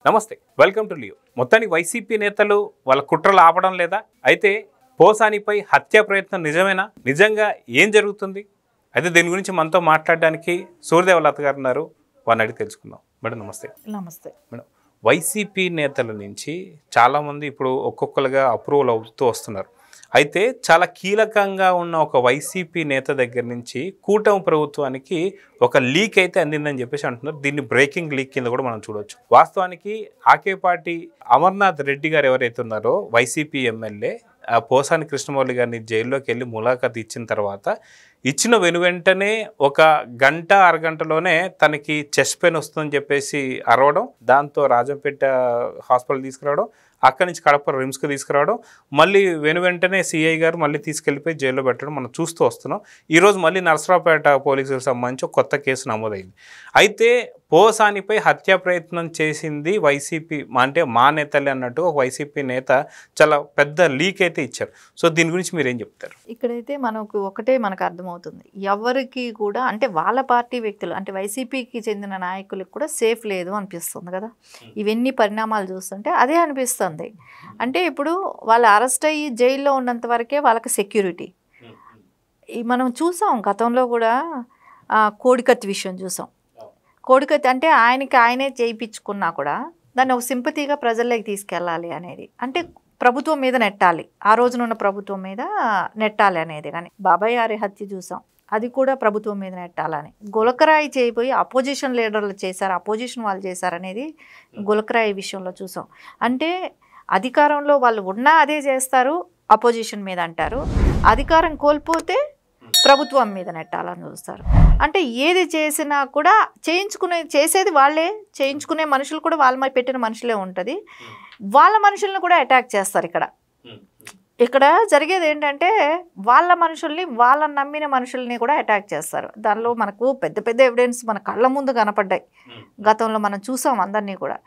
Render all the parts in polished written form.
నమస్తే, welcome to Leo. మొత్తానికి YCP నేతలు వాళ్ళ కుట్రలు ఆపడం లేదా? అయితే పోసానిపై హత్యా ప్రయత్నం నిజమేనా? నిజంగా ఏం జరుగుతుంది? అయితే దీని గురించి మనతో మాట్లాడడానికి సూర్యదేవలత గారు ఉన్నారు. వారిని అడిగి తెలుసుకుందాం. మేడం నమస్తే. నమస్తే మేడం, వైసీపీ నేతల నుంచి చాలామంది ఇప్పుడు ఒక్కొక్కరుగా అప్రూవల్ అవుతూ వస్తున్నారు. అయితే చాలా కీలకంగా ఉన్న ఒక వైసీపీ నేత దగ్గర నుంచి కూటమి ప్రభుత్వానికి ఒక లీక్ అయితే అందిందని చెప్పేసి అంటున్నారు. దీన్ని బ్రేకింగ్ లీక్ కింద కూడా మనం చూడవచ్చు. వాస్తవానికి ఆకేపాటి అమర్నాథ్ రెడ్డి గారు ఎవరైతే ఉన్నారో వైసీపీ ఎమ్మెల్యే పోసాని కృష్ణమౌళి గారిని జైల్లోకి వెళ్ళి ములాఖాత్ ఇచ్చిన తర్వాత ఇచ్చిన వెనువెంటనే ఒక గంట అరగంటలోనే తనకి చెస్ట్ పెయిన్ వస్తుందని చెప్పేసి అరవడం, దాంతో రాజంపేట హాస్పిటల్ తీసుకురావడం, అక్కడి నుంచి కడప రిమ్స్కి తీసుకురావడం, మళ్ళీ వెనువెంటనే సిఐ గారు మళ్ళీ తీసుకెళ్ళిపోయి జైల్లో పెట్టడం మనం చూస్తూ వస్తున్నాం. ఈరోజు మళ్ళీ నరసరావుపేట పోలీసులకు సంబంధించి ఒక కొత్త కేసు నమోదైంది. అయితే పోసానిపై హత్యా ప్రయత్నం చేసింది వైసీపీ, అంటే మా నేతలే అన్నట్టు ఒక వైసీపీ నేత చాలా పెద్ద లీక్ అయితే ఇచ్చారు. సో దీని గురించి మీరు ఏం చెప్తారు? ఇక్కడైతే మనకు అర్థమవుతుంది, ఎవరికి కూడా అంటే వాళ్ళ పార్టీ వ్యక్తులు అంటే వైసీపీకి చెందిన నాయకులకు కూడా సేఫ్ లేదు అనిపిస్తుంది కదా. ఇవన్నీ పరిణామాలు చూస్తుంటే అదే అనిపిస్తుంది. అంటే ఇప్పుడు వాళ్ళు అరెస్ట్ అయ్యి జైల్లో ఉన్నంత వరకే వాళ్ళకి సెక్యూరిటీ. మనం చూసాం గతంలో కూడా కోడికత్తి విషయం చూసాం. కోడికత్తి అంటే ఆయనే చేయించుకున్నా కూడా దాన్ని ఒక సింపతిగా ప్రజల్లోకి తీసుకెళ్ళాలి అనేది, అంటే ప్రభుత్వం మీద నెట్టాలి, ఆ రోజునున్న ప్రభుత్వం మీద నెట్టాలి అనేది. కానీ బాబాయ్ గారి హత్య చూసాం, అది కూడా ప్రభుత్వం మీద నెట్టాలని. గులకరాయి చేయిపోయి అపోజిషన్ లీడర్లు చేశారు, అపోజిషన్ వాళ్ళు చేశారనేది గులకరాయి విషయంలో చూసాం. అంటే అధికారంలో వాళ్ళు ఉన్నా అదే చేస్తారు, అపోజిషన్ మీద అంటారు, అధికారం కోల్పోతే ప్రభుత్వం మీద నెట్టాలని చూస్తారు. అంటే ఏది చేసినా కూడా చేసేది వాళ్ళే, చేయించుకునే మనుషులు కూడా వాళ్ళ మీద పెట్టిన మనుషులే ఉంటుంది, వాళ్ళ మనుషులను కూడా అటాక్ చేస్తారు. ఇక్కడ జరిగేది ఏంటంటే వాళ్ళ మనుషుల్ని, వాళ్ళని నమ్మిన మనుషుల్ని కూడా అటాక్ చేస్తారు. దానిలో మనకు పెద్ద పెద్ద ఎవిడెన్స్ మన కళ్ళ ముందు కనపడ్డాయి, గతంలో మనం చూసాం అందరినీ కూడా.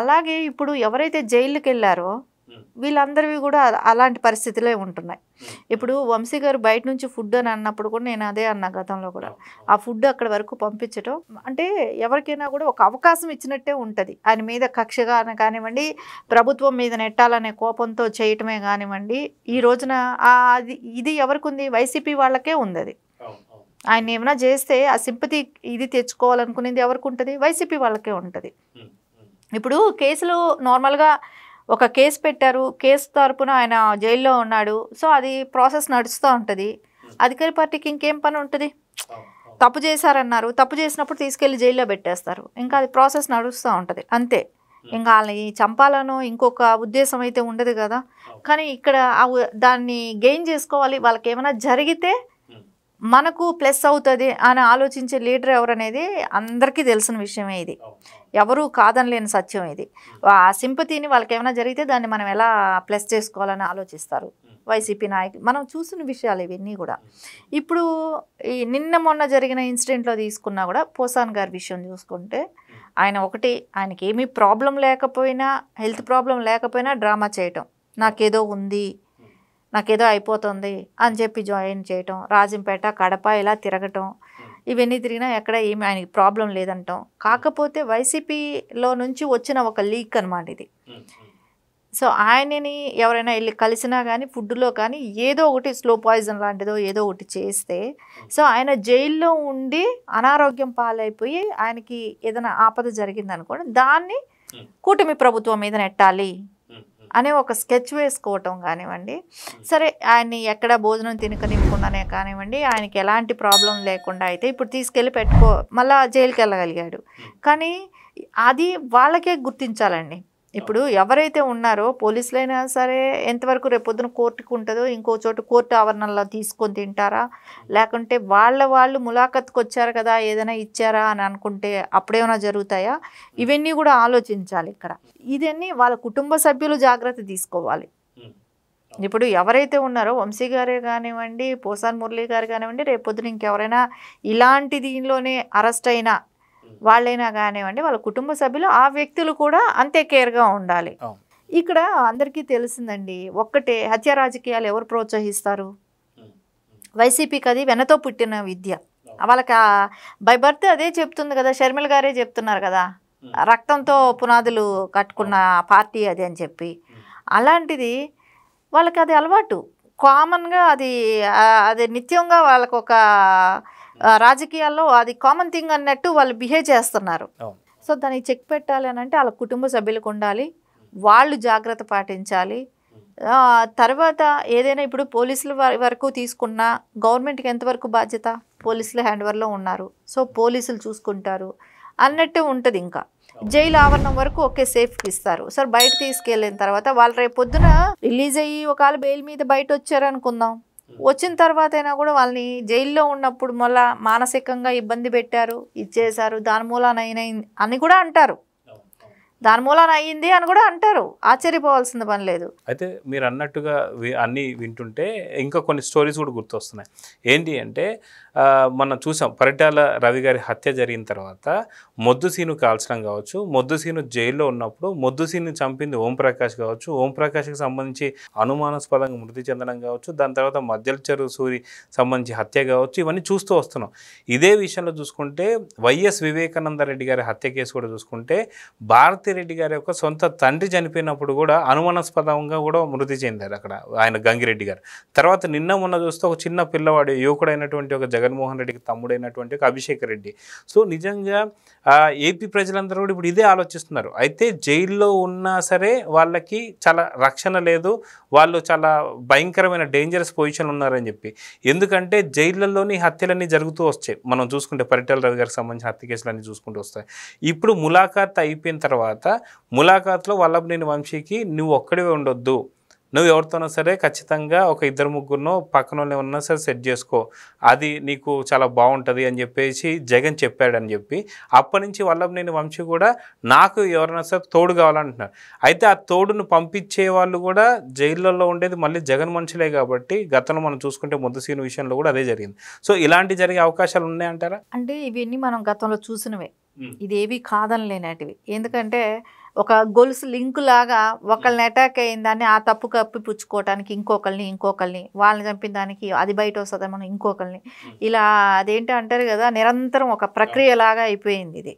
అలాగే ఇప్పుడు ఎవరైతే జైలుకి వెళ్ళారో వీళ్ళందరివి కూడా అలాంటి పరిస్థితులే ఉంటున్నాయి. ఇప్పుడు వంశీ గారు బయట నుంచి ఫుడ్ అని అన్నప్పుడు కూడా నేను అదే అన్నా గతంలో కూడా, ఆ ఫుడ్ అక్కడి వరకు పంపించడం అంటే ఎవరికైనా కూడా ఒక అవకాశం ఇచ్చినట్టే ఉంటుంది. ఆయన మీద కక్షగా కానివ్వండి, ప్రభుత్వం మీద నెట్టాలనే కోపంతో చేయటమే కానివ్వండి, ఈ రోజున ఇది ఎవరికి ఉంది? వైసీపీ వాళ్ళకే ఉంది. అది ఆయన ఏమైనా చేస్తే ఆ సింపతి ఇది తెచ్చుకోవాలనుకునేది ఎవరికి ఉంటుంది? వైసీపీ వాళ్ళకే ఉంటుంది. ఇప్పుడు కేసులు నార్మల్గా ఒక కేసు పెట్టారు, కేసు తరపున ఆయన జైల్లో ఉన్నాడు, సో అది ప్రాసెస్ నడుస్తూ ఉంటుంది. అధికార పార్టీకి ఇంకేం పని ఉంటుంది? తప్పు చేశారన్నారు, తప్పు చేసినప్పుడు తీసుకెళ్లి జైల్లో పెట్టేస్తారు, ఇంకా అది ప్రాసెస్ నడుస్తూ ఉంటుంది అంతే. ఇంకా వాళ్ళని చంపాలనో ఇంకొక ఉద్దేశం అయితే ఉండదు కదా. కానీ ఇక్కడ దాన్ని గెయిన్ చేసుకోవాలి, వాళ్ళకి ఏమైనా జరిగితే మనకు ప్లస్ అవుతుంది అని ఆలోచించే లీడర్ ఎవరనేది అందరికీ తెలిసిన విషయమే. ఇది ఎవరు కాదనలేని సత్యం. ఇది ఆ సింపతిని వాళ్ళకి ఏమైనా జరిగితే దాన్ని మనం ఎలా ప్లస్ చేసుకోవాలని ఆలోచిస్తారు వైసీపీ నాయకులు. మనం చూసిన విషయాలు ఇవన్నీ కూడా. ఇప్పుడు ఈ నిన్న మొన్న జరిగిన ఇన్సిడెంట్లో తీసుకున్నా కూడా పోసాన్ గారి విషయం చూసుకుంటే, ఆయనకి ఏమీ ప్రాబ్లం లేకపోయినా, హెల్త్ ప్రాబ్లం లేకపోయినా డ్రామా చేయటం, నాకేదో ఉంది, నాకేదో అయిపోతుంది అని చెప్పి జాయిన్ చేయటం, రాజంపేట కడప ఇలా తిరగటం, ఇవన్నీ తిరిగినా ఎక్కడ ఏమి ఆయనకి ప్రాబ్లం లేదంటాం. కాకపోతే వైసీపీలో నుంచి వచ్చిన ఒక లీక్ అనమాట ఇది. సో ఆయనని ఎవరైనా వెళ్ళి కలిసినా కానీ ఫుడ్లో కానీ ఏదో ఒకటి స్లో పాయిజన్ లాంటిదో ఏదో ఒకటి చేస్తే, సో ఆయన జైల్లో ఉండి అనారోగ్యం పాలైపోయి ఆయనకి ఏదైనా ఆపద జరిగిందనుకోండి, దాన్ని కూటమి ప్రభుత్వం మీద నెట్టాలి అనే ఒక స్కెచ్ వేసుకోవటం కానివ్వండి, సరే ఆయన్ని ఎక్కడ భోజనం తినకనివ్వకుండానే కానివ్వండి, ఆయనకి ఎలాంటి ప్రాబ్లం లేకుండా అయితే ఇప్పుడు తీసుకెళ్ళి మళ్ళీ జైలుకి వెళ్ళగలిగాడు. కానీ అది వాళ్ళకే గుర్తించాలండి. ఇప్పుడు ఎవరైతే ఉన్నారో పోలీసులైనా సరే ఎంతవరకు రేపొద్దున కోర్టుకు ఉంటుందో, ఇంకో చోటు కోర్టు ఆవరణలో తీసుకొని తింటారా, లేకుంటే వాళ్ళు ములాఖత్కి వచ్చారు కదా ఏదైనా ఇచ్చారా అని అనుకుంటే అప్పుడేమైనా జరుగుతాయా, ఇవన్నీ కూడా ఆలోచించాలి ఇక్కడ. ఇదన్నీ వాళ్ళ కుటుంబ సభ్యులు జాగ్రత్త తీసుకోవాలి. ఇప్పుడు ఎవరైతే ఉన్నారో వంశీ గారే కానివ్వండి, పోసాన్ మురళి గారు కానివ్వండి, రేపొద్దున ఇంకెవరైనా ఇలాంటి దీనిలోనే అరెస్ట్ అయినా వాళ్ళైనా కానివ్వండి, వాళ్ళ కుటుంబ సభ్యులు ఆ వ్యక్తులు కూడా అంతే కేర్గా ఉండాలి. ఇక్కడ అందరికీ తెలిసిందండి ఒక్కటే, హత్య రాజకీయాలు ఎవరు ప్రోత్సహిస్తారు? వైసీపీకి అది వెనతో పుట్టిన విద్య. వాళ్ళకి బై బర్త్ అదే చెప్తుంది కదా, షర్మిల గారే చెప్తున్నారు కదా, రక్తంతో పునాదులు కట్టుకున్న పార్టీ అది అని చెప్పి, అలాంటిది వాళ్ళకి అది అలవాటు, కామన్గా అది అది నిత్యంగా వాళ్ళకు ఒక రాజకీయాల్లో అది కామన్ థింగ్ అన్నట్టు వాళ్ళు బిహేవ్ చేస్తున్నారు. సో దానికి చెక్ పెట్టాలి అని అంటే వాళ్ళ కుటుంబ సభ్యులకు ఉండాలి, వాళ్ళు జాగ్రత్త పాటించాలి. తర్వాత ఏదైనా ఇప్పుడు పోలీసుల వరకు తీసుకున్న గవర్నమెంట్కి ఎంతవరకు బాధ్యత, పోలీసులు హ్యాండ్ ఓవర్లో ఉన్నారు, సో పోలీసులు చూసుకుంటారు అన్నట్టు ఉంటుంది. ఇంకా జైలు ఆవరణం వరకు ఒకే సేఫ్కి ఇస్తారు. సార్ బయట తీసుకెళ్ళిన తర్వాత వాళ్ళు రేపు పొద్దున రిలీజ్ అయ్యి ఒకవేళ బెయిల్ మీద బయట వచ్చారనుకుందాం, వచ్చిన తర్వాత అయినా కూడా వాళ్ళని జైల్లో ఉన్నప్పుడు మళ్ళీ మానసికంగా ఇబ్బంది పెట్టారు, ఇచ్చేశారు, దాని మూలాన అని కూడా అంటారు, దాని మూలాన అయ్యింది అని కూడా అంటారు. ఆశ్చర్యపోవాల్సిన పని లేదు. అయితే మీరు అన్నట్టుగా అన్నీ వింటుంటే ఇంకా కొన్ని స్టోరీస్ కూడా గుర్తొస్తున్నాయి. ఏంటి అంటే మనం చూసాం పరిటాల రవి గారి హత్య జరిగిన తర్వాత మొద్దుసీను కాల్చడం కావచ్చు, మొద్దుసీను జైల్లో ఉన్నప్పుడు మొద్దుసీను చంపింది ఓంప్రకాష్ కావచ్చు, ఓంప్రకాష్కి సంబంధించి అనుమానాస్పదంగా మృతి చెందడం కావచ్చు, దాని తర్వాత మధ్యలచెరు సూరి సంబంధించి హత్య కావచ్చు, ఇవన్నీ చూస్తూ వస్తున్నాం. ఇదే విషయంలో చూసుకుంటే వైఎస్ వివేకానంద రెడ్డి గారి హత్య కేసు కూడా చూసుకుంటే భారతిరెడ్డి గారి యొక్క సొంత తండ్రి చనిపోయినప్పుడు కూడా అనుమానాస్పదంగా కూడా మృతి చెందారు అక్కడ ఆయన గంగిరెడ్డి గారు. తర్వాత నిన్న మొన్న చూస్తే ఒక చిన్న పిల్లవాడు యువకుడైనటువంటి ఒక జగన్మోహన్ రెడ్డికి తమ్ముడైనటువంటి ఒక అభిషేక్ రెడ్డి. సో నిజంగా ఏపీ ప్రజలందరూ కూడా ఇప్పుడు ఇదే ఆలోచిస్తున్నారు. అయితే జైల్లో ఉన్నా సరే వాళ్ళకి చాలా రక్షణ లేదు, వాళ్ళు చాలా భయంకరమైన డేంజరస్ పొజిషన్ ఉన్నారని చెప్పి. ఎందుకంటే జైళ్ళల్లోని హత్యలన్నీ జరుగుతూ వస్తాయి. మనం చూసుకుంటే పరిటాల రవి గారికి సంబంధించిన హత్య కేసులన్నీ చూసుకుంటూ వస్తాయి. ఇప్పుడు ములాఖాత్ అయిపోయిన తర్వాత ములాఖాత్లో వల్లభనేని వంశీకి నువ్వు ఒక్కడివే ఉండొద్దు, నువ్వు ఎవరితోనో సరే ఖచ్చితంగా ఒక ఇద్దరు ముగ్గురునో పక్కన ఉన్నా సరే సెట్ చేసుకో, అది నీకు చాలా బాగుంటుంది అని చెప్పేసి జగన్ చెప్పాడని చెప్పి అప్పటి నుంచి వల్లభనేని వంశీ కూడా నాకు ఎవరైనా సరే తోడు కావాలంటున్నారు. అయితే ఆ తోడును పంపించే వాళ్ళు కూడా జైళ్ళల్లో ఉండేది మళ్ళీ జగన్ మనుషులే కాబట్టి గతంలో మనం చూసుకుంటే ముద్దుసీను విషయంలో కూడా అదే జరిగింది. సో ఇలాంటి జరిగే అవకాశాలు ఉన్నాయంటారా? అంటే ఇవన్నీ మనం గతంలో చూసినవే, ఇదేవి కాదనలేనటివి. ఎందుకంటే ఒక గొలుసు లింక్ లాగా ఒకళ్ళని అటాక్ అయిన దాన్ని ఆ తప్పు కప్పిపుచ్చుకోవటానికి ఇంకొకరిని వాళ్ళని చంపిన దానికి అది బయట వస్తుంది మనం ఇంకొకరిని, ఇలా అదేంటి అంటారు కదా, నిరంతరం ఒక ప్రక్రియ లాగా అయిపోయింది ఇది.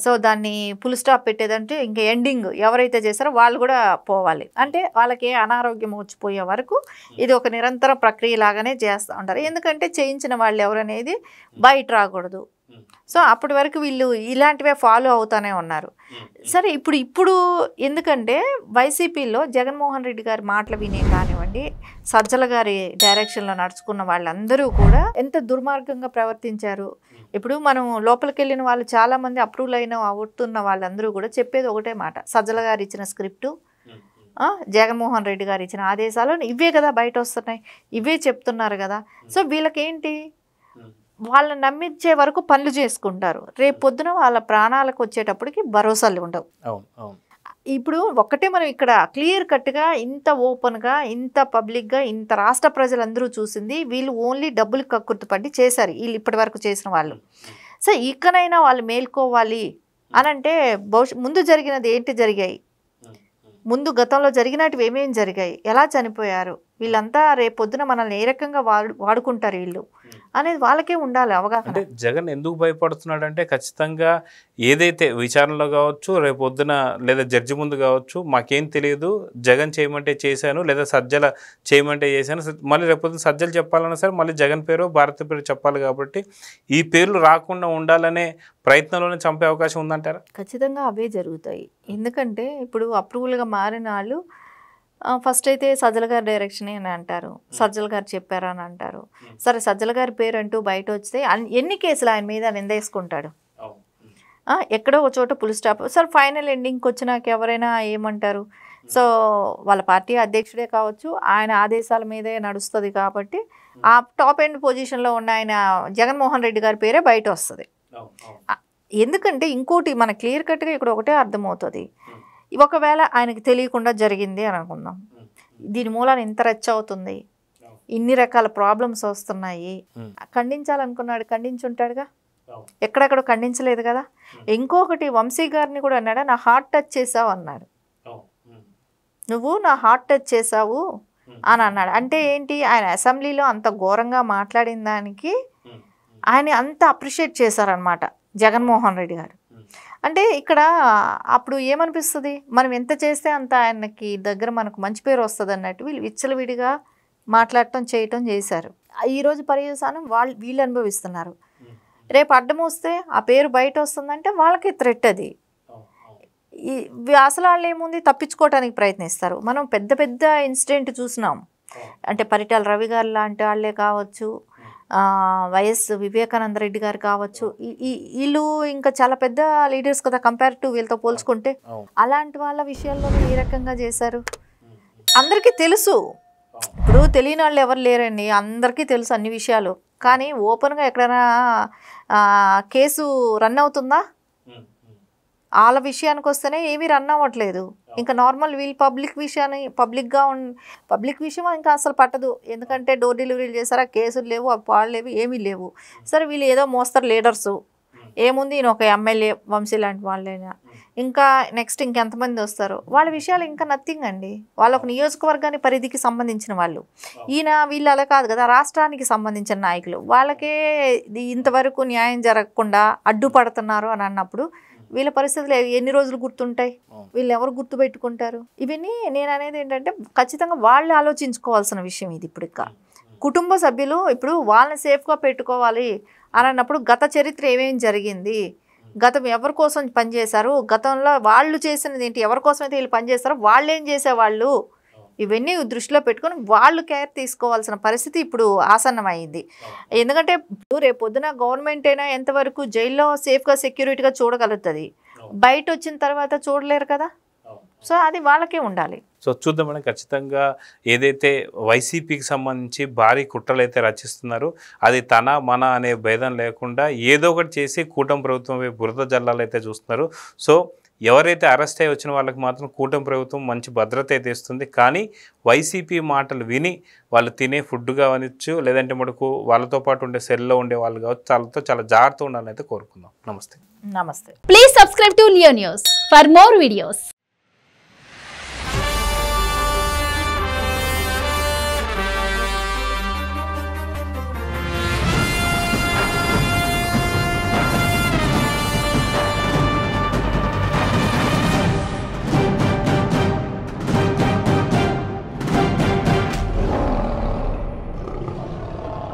సో దాన్ని ఫుల్ స్టాప్ పెట్టేదంటే ఇంకా ఎండింగ్ ఎవరైతే చేస్తారో వాళ్ళు కూడా పోవాలి, అంటే వాళ్ళకి అనారోగ్యం వచ్చిపోయే వరకు ఇది ఒక నిరంతర ప్రక్రియ లాగానే చేస్తూ ఉంటారు. ఎందుకంటే చేయించిన వాళ్ళు ఎవరనేది బయట రాకూడదు. సో అప్పటి వరకు వీళ్ళు ఇలాంటివే ఫాలో అవుతూనే ఉన్నారు. సరే ఇప్పుడు ఎందుకంటే వైసీపీలో జగన్మోహన్ రెడ్డి గారి మాటలు వినే కానివ్వండి, సజ్జల గారి డైరెక్షన్లో నడుచుకున్న వాళ్ళందరూ కూడా ఎంత దుర్మార్గంగా ప్రవర్తించారు. ఇప్పుడు మనం లోపలికి వెళ్ళిన వాళ్ళు చాలామంది అప్రూవల్ అయిన అవుతున్న వాళ్ళందరూ కూడా చెప్పేది ఒకటే మాట, సజ్జల గారు ఇచ్చిన స్క్రిప్టు, జగన్మోహన్ రెడ్డి గారు ఇచ్చిన ఆదేశాలు ఇవే కదా బయట వస్తున్నాయి, ఇవే చెప్తున్నారు కదా. సో వీళ్ళకేంటి, వాళ్ళని నమ్మించే వరకు పనులు చేసుకుంటారు, రేపు పొద్దున వాళ్ళ ప్రాణాలకు వచ్చేటప్పటికి భరోసాలు ఉండవు. ఇప్పుడు ఒక్కటే మనం ఇక్కడ క్లియర్ కట్గా ఇంత ఓపెన్గా ఇంత పబ్లిక్గా ఇంత రాష్ట్ర ప్రజలందరూ చూసింది, వీళ్ళు ఓన్లీ డబ్బులు కక్కుర్తిపడి చేశారు వీళ్ళు ఇప్పటి వరకు చేసిన వాళ్ళు. సో ఇకనైనా వాళ్ళు మేల్కోవాలి అని అంటే ముందు జరిగినది ఏంటి జరిగాయి, ముందు గతంలో జరిగినటివి ఏమేమి జరిగాయి, ఎలా చనిపోయారు, వీళ్ళంతా రేపు పొద్దున మనల్ని ఏ రకంగా వాడుకుంటారు వీళ్ళు అనేది వాళ్ళకే ఉండాలి అవగాహన. అంటే జగన్ ఎందుకు భయపడుతున్నాడు అంటే ఖచ్చితంగా ఏదైతే విచారణలో కావచ్చు, రేపు పొద్దున లేదా జడ్జి ముందు కావచ్చు, మాకేం తెలియదు, జగన్ చేయమంటే చేశాను లేదా సజ్జల చేయమంటే చేశాను, మళ్ళీ రేపు పొద్దున సజ్జలు చెప్పాలన్నా సరే మళ్ళీ జగన్ పేరు భారతి పేరు చెప్పాలి కాబట్టి ఈ పేర్లు రాకుండా ఉండాలనే ప్రయత్నంలోనే చంపే అవకాశం ఉందంటారా? ఖచ్చితంగా అవే జరుగుతాయి. ఎందుకంటే ఇప్పుడు అప్రూవల్గా మారిన వాళ్ళు ఫస్ట్ అయితే సజ్జల గారి డైరెక్షనే అని అంటారు, సజ్జల గారు చెప్పారా అని అంటారు. సరే సజ్జల గారి పేరు అంటూ బయట వస్తే ఎన్ని కేసులు ఆయన మీద నిందేసుకుంటాడు, ఎక్కడో ఒక చోట ఫుల్ స్టాప్. సరే ఫైనల్ ఎండింగ్కి వచ్చినాక ఎవరైనా ఏమంటారు, సో వాళ్ళ పార్టీ అధ్యక్షుడే కావచ్చు, ఆయన ఆదేశాల మీదే నడుస్తుంది కాబట్టి ఆ టాప్ ఎండ్ పొజిషన్లో ఉన్న ఆయన జగన్మోహన్ రెడ్డి గారి పేరే బయట వస్తుంది. ఎందుకంటే ఇంకోటి మన క్లియర్ కట్గా ఇక్కడ ఒకటే అర్థమవుతుంది, ఒకవేళ ఆయనకి తెలియకుండా జరిగింది అని అనుకుందాం, దీని మూలాన ఇంత రచ్చ అవుతుంది, ఇన్ని రకాల ప్రాబ్లమ్స్ వస్తున్నాయి, ఖండించాలనుకున్నాడు ఖండించుంటాడుగా, ఎక్కడెక్కడ ఖండించలేదు కదా. ఇంకొకటి వంశీ గారిని కూడా అన్నాడా, నా హార్ట్ టచ్ చేసావు అన్నాడు, నువ్వు నా హార్ట్ టచ్ చేసావు అని అన్నాడు. అంటే ఏంటి, ఆయన అసెంబ్లీలో అంత ఘోరంగా మాట్లాడిన దానికి ఆయన అంత అప్రిషియేట్ చేశారనమాట జగన్మోహన్ రెడ్డి గారు. అంటే ఇక్కడ అప్పుడు ఏమనిపిస్తుంది, మనం ఎంత చేస్తే అంత ఆయనకి దగ్గర మనకు మంచి పేరు వస్తుంది అన్నట్టు వీళ్ళు విచ్చలవిడిగా మాట్లాడటం చేయటం చేశారు. ఈరోజు పర్యవసానం వీళ్ళు అనుభవిస్తున్నారు. రేపు అడ్డం వస్తే ఆ పేరు బయట వస్తుందంటే వాళ్ళకి థ్రెట్ అది. అసలు వాళ్ళు ఏముంది తప్పించుకోవడానికి ప్రయత్నిస్తారు. మనం పెద్ద పెద్ద ఇన్సిడెంట్ చూసినాం. అంటే పరిటాల రవి గారు లాంటి వాళ్ళే కావచ్చు, వైఎస్ వివేకానంద రెడ్డి గారు కావచ్చు, వీళ్ళు ఇంకా చాలా పెద్ద లీడర్స్ కదా కంపేర్ టు వీళ్ళతో పోల్చుకుంటే. అలాంటి వాళ్ళ విషయాల్లో ఏ రకంగా చేశారు అందరికీ తెలుసు. ఇప్పుడు తెలియని వాళ్ళు ఎవరు లేరండి, అందరికీ తెలుసు అన్ని విషయాలు. కానీ ఓపెన్గా ఎక్కడైనా కేసు రన్ అవుతుందా? వాళ్ళ విషయానికి వస్తేనే ఏమీ రన్ అవ్వట్లేదు. ఇంకా నార్మల్ వీళ్ళు పబ్లిక్ విషయం ఇంకా అసలు పట్టదు. ఎందుకంటే డోర్ డెలివరీలు చేశారా, కేసులు లేవు, పాలు లేవు, ఏమీ లేవు. సరే వీళ్ళు ఏదో మోస్తారు లీడర్సు, ఏముంది ఈయన ఒక ఎమ్మెల్యే వంశీ లాంటి వాళ్ళైనా, ఇంకా నెక్స్ట్ ఇంకెంతమంది వస్తారు, వాళ్ళ విషయాలు ఇంకా నథింగ్ అండి. వాళ్ళ ఒక నియోజకవర్గాన్ని పరిధికి సంబంధించిన వాళ్ళు. వీళ్ళు అలా కాదు కదా, రాష్ట్రానికి సంబంధించిన నాయకులు. వాళ్ళకే ఇంతవరకు న్యాయం జరగకుండా అడ్డుపడుతున్నారు అని అన్నప్పుడు వీళ్ళ పరిస్థితులు ఎన్ని రోజులు గుర్తుంటాయి? వీళ్ళు ఎవరు గుర్తుపెట్టుకుంటారు? ఇవన్నీ నేను అనేది ఏంటంటే ఖచ్చితంగా వాళ్ళు ఆలోచించుకోవాల్సిన విషయం ఇది. ఇప్పుడు ఇక కుటుంబ సభ్యులు ఇప్పుడు వాళ్ళని సేఫ్గా పెట్టుకోవాలి అని అన్నప్పుడు గత చరిత్ర ఏమేమి జరిగింది, గతం ఎవరి కోసం పనిచేశారు, గతంలో వాళ్ళు చేసినది ఏంటి, ఎవరి కోసం అయితే వీళ్ళు పనిచేస్తారో వాళ్ళు ఏం చేసేవాళ్ళు, ఇవన్నీ దృష్టిలో పెట్టుకొని వాళ్ళు కేర్ తీసుకోవాల్సిన పరిస్థితి ఇప్పుడు ఆసన్నమైంది. ఎందుకంటే ఇప్పుడు రేపు పొద్దున గవర్నమెంట్ అయినా ఎంతవరకు జైల్లో సేఫ్గా సెక్యూరిటీగా చూడగలుగుతుంది, బయట వచ్చిన తర్వాత చూడలేరు కదా. సో అది వాళ్ళకే ఉండాలి. సో చూద్దాం మేడం, ఖచ్చితంగా ఏదైతే వైసీపీకి సంబంధించి భారీ కుట్రలు అయితే రచిస్తున్నారో అది తన మన అనే భేదం లేకుండా ఏదో ఒకటి చేసి కూటమి ప్రభుత్వం బురద జల్లాలు అయితే చూస్తున్నారు. సో ఎవరైతే అరెస్ట్ అయ్యి వచ్చిన వాళ్ళకి మాత్రం కూటమి ప్రభుత్వం మంచి భద్రత అయితే ఇస్తుంది. కానీ వైసీపీ మాటలు విని వాళ్ళు తినే ఫుడ్ కావచ్చు, లేదంటే మనకు వాళ్ళతో పాటు ఉండే సెల్లో ఉండే వాళ్ళు కావచ్చు, వాళ్ళతో చాలా జాగ్రత్తగా ఉండాలని అయితే కోరుకుందాం. నమస్తే. నమస్తే. Please subscribe to Leo news for more videos.